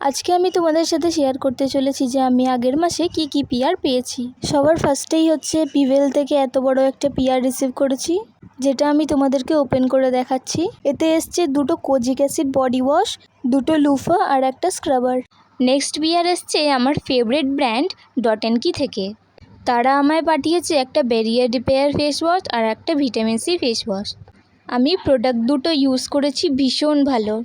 আজকে আমি তোমাদের সাথে শেয়ার করতে চলেছি যে আমি আগের মাসে কি পিআর পেয়েছি। সবার ফার্স্টেই হচ্ছে পিভেল থেকে এত বড় একটা পিআর রিসিভ করেছি, যেটা আমি তোমাদেরকে ওপেন করে দেখাচ্ছি। এতে এসছে দুটো কোজিক অ্যাসিড বডি ওয়াশ, দুটো লুফা আর একটা স্ক্রাবার। নেক্সট পিআর এসছে আমার ফেভারিট ব্র্যান্ড ডট&কি থেকে। তারা আমায় পাঠিয়েছে একটা ব্যারিয়ার রিপেয়ার ফেস ওয়াশ আর একটা ভিটামিন সি ফেস ওয়াশ। আমি প্রোডাক্ট দুটো ইউজ করেছি, ভীষণ ভালো।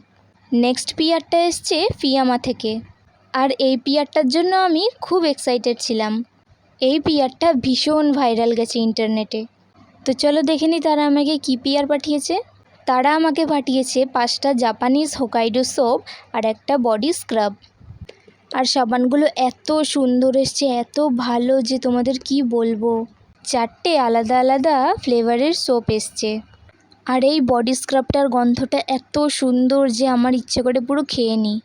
নেক্সট পিআরটা এসছে ফিয়ামা থেকে, আর এই পিআরটার জন্য আমি খুব এক্সাইটেড ছিলাম। এই পিআরটা ভীষণ ভাইরাল গেছে ইন্টারনেটে। তো চলো দেখে নিই তারা আমাকে কী পিআর পাঠিয়েছে। তারা আমাকে পাঠিয়েছে 5টা জাপানিজ হোকাইডো সোপ আর একটা বডি স্ক্রাব। আর সাবানগুলো এত সুন্দর এসছে, এত ভালো যে তোমাদের কি বলবো। 4টে আলাদা আলাদা ফ্লেভারের সোপ এসছে। আর এই বডি স্ক্রাবটার গন্ধটা এত সুন্দর যে আমার ইচ্ছে করে পুরো খেয়ে নিই।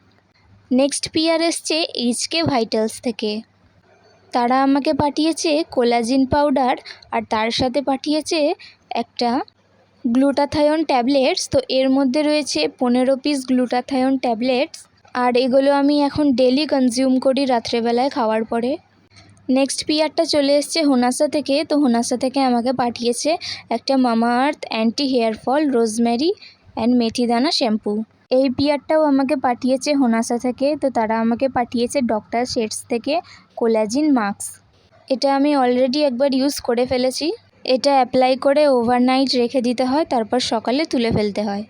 নেক্সট পিআর এসছে এইচকে ভাইটালস থেকে। তারা আমাকে পাঠিয়েছে কোলাজিন পাউডার আর তার সাথে পাঠিয়েছে একটা গ্লুটাথায়ন ট্যাবলেটস। তো এর মধ্যে রয়েছে 15 পিস গ্লুটাথায়ন ট্যাবলেটস, আর এগুলো আমি এখন ডেলি কনজিউম করি রাত্রেবেলায় খাওয়ার পরে। নেক্সট পিআরটা চলে এসছে হোনাসা থেকে। তো হোনাসা থেকে আমাকে পাঠিয়েছে একটা Mamaearth anti hair fall rosemary and মেথিদানা শ্যাম্পু। এই পিআরটাও আমাকে পাঠিয়েছে হোনাসা থেকে। তো তারা আমাকে পাঠিয়েছে ডক্টর শেটস থেকে কোলাজিন মাস্ক। এটা আমি অলরেডি একবার ইউজ করে ফেলেছি। এটা অ্যাপ্লাই করে ওভারনাইট রেখে দিতে হয়, তারপর সকালে তুলে ফেলতে হয়।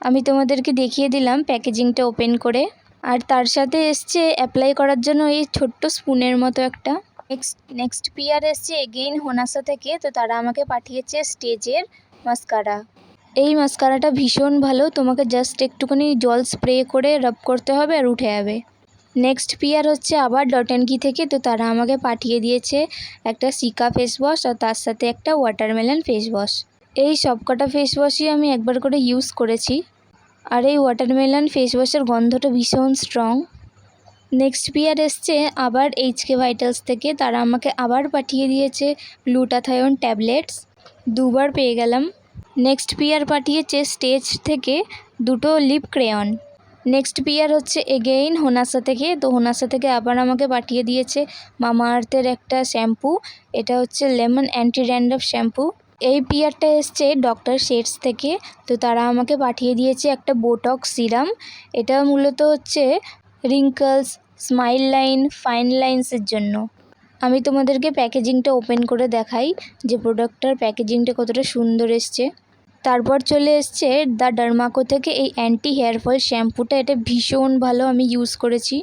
আমি তোমাদেরকে দেখিয়ে দিলাম প্যাকেজিংটা ওপেন করে। আর তার সাথে এসছে অ্যাপ্লাই করার জন্য এই ছোট্ট স্পুনের মতো একটা। নেক্সট পিআর এসছে এগেইন হোনাসা থেকে। তো তারা আমাকে পাঠিয়েছে স্টেজের মাস্কারা। এই মাস্কারাটা ভীষণ ভালো, তোমাকে জাস্ট একটুখানি জল স্প্রে করে রাব করতে হবে আর উঠে যাবে। নেক্সট পিআর হচ্ছে আবার ডট&কি থেকে। তো তারা আমাকে পাঠিয়ে দিয়েছে একটা সিকা ফেস ওয়াশ আর তার সাথে একটা ওয়াটারমেলন ফেস ওয়াশ। এই সবকটা ফেস ওয়াশই আমি একবার করে ইউজ করেছি, আর এই ওয়াটারমেলন ফেস ওয়াশের গন্ধটা ভীষণ স্ট্রং। নেক্সট পিআর এসছে আবার এইচকে ভাইটালস থেকে। তারা আমাকে আবার পাঠিয়ে দিয়েছে গ্লুটাথায়ন ট্যাবলেটস, দুবার পেয়ে গেলাম। নেক্সট পিআর পাঠিয়েছে স্টেজ থেকে দুটো লিপ ক্রেয়ন। নেক্সট পিআর হচ্ছে এগেইন হোনাসা থেকে। তো হোনাসা থেকে আবার আমাকে পাঠিয়ে দিয়েছে মামাআর্থের একটা শ্যাম্পু। এটা হচ্ছে লেমন অ্যান্টি ড্যান্ড্রফ শ্যাম্পু। এই পিআরটা এসছে ডক্টর শেটস থেকে। তো তারা আমাকে পাঠিয়ে দিয়েছে একটা বোটক্স সিরাম। এটা মূলত হচ্ছে রিঙ্কলস, স্মাইল লাইন, ফাইন লাইন্সের জন্য। আমি তোমাদেরকে প্যাকেজিংটা ওপেন করে দেখাই যে প্রোডাক্টটার প্যাকেজিংটা কতটা সুন্দর এসছে। তারপর চলে এসছে দ্য ডার্মাকো থেকে এই অ্যান্টি হেয়ার ফল শ্যাম্পুটা। এটা ভীষণ ভালো, আমি ইউজ করেছি।